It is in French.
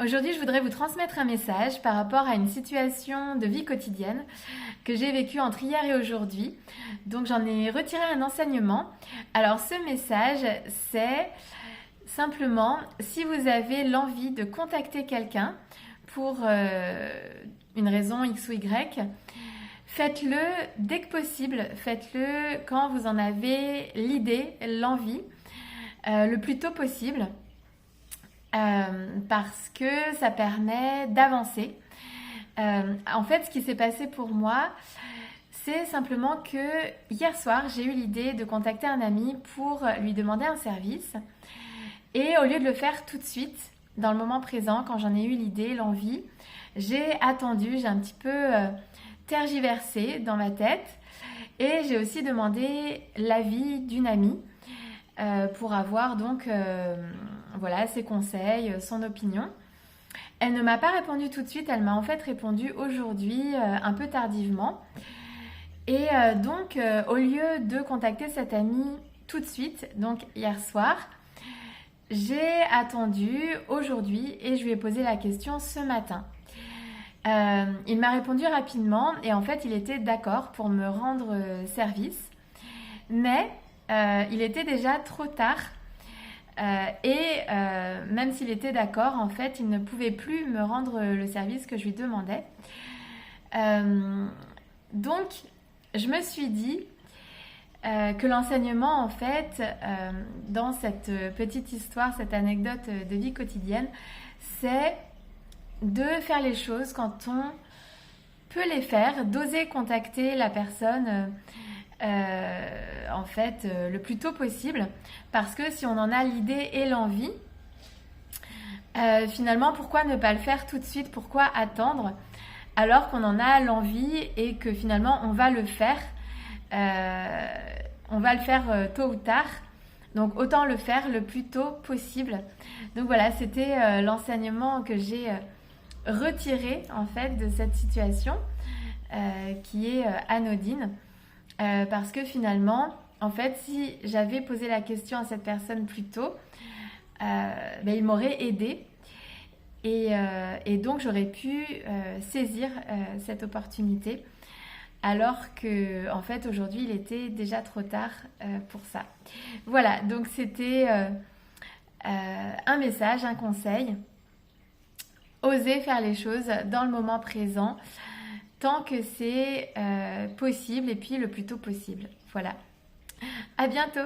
Aujourd'hui, je voudrais vous transmettre un message par rapport à une situation de vie quotidienne que j'ai vécue entre hier et aujourd'hui. Donc, j'en ai retiré un enseignement. Alors, ce message, c'est simplement si vous avez l'envie de contacter quelqu'un pour une raison X ou Y, faites-le dès que possible. Faites-le quand vous en avez l'idée, l'envie, le plus tôt possible. Parce que ça permet d'avancer. En fait, ce qui s'est passé pour moi, c'est simplement que hier soir, j'ai eu l'idée de contacter un ami pour lui demander un service. Et au lieu de le faire tout de suite, dans le moment présent, quand j'en ai eu l'idée, l'envie, j'ai attendu, j'ai un petit peu tergiversé dans ma tête. Et j'ai aussi demandé l'avis d'une amie pour avoir donc voilà, ses conseils, son opinion. Elle ne m'a pas répondu tout de suite, elle m'a en fait répondu aujourd'hui un peu tardivement. Et donc au lieu de contacter cette amie tout de suite, donc hier soir, j'ai attendu aujourd'hui et je lui ai posé la question ce matin. Il m'a répondu rapidement et en fait il était d'accord pour me rendre service, mais il était déjà trop tard. Même s'il était d'accord, en fait, il ne pouvait plus me rendre le service que je lui demandais. Donc, je me suis dit que l'enseignement, en fait, dans cette petite histoire, cette anecdote de vie quotidienne, c'est de faire les choses quand on peut les faire, d'oser contacter la personne en fait le plus tôt possible, parce que si on en a l'idée et l'envie, finalement pourquoi ne pas le faire tout de suite, pourquoi attendre alors qu'on en a l'envie et que finalement on va le faire tôt ou tard, donc autant le faire le plus tôt possible. Donc voilà, c'était l'enseignement que j'ai retiré en fait de cette situation qui est anodine. Parce que finalement, en fait, si j'avais posé la question à cette personne plus tôt, il m'aurait aidé et donc j'aurais pu saisir cette opportunité, alors que en fait aujourd'hui il était déjà trop tard pour ça. Voilà, donc c'était un message, un conseil. Oser faire les choses dans le moment présent, tant que c'est possible et puis le plus tôt possible. Voilà. À bientôt!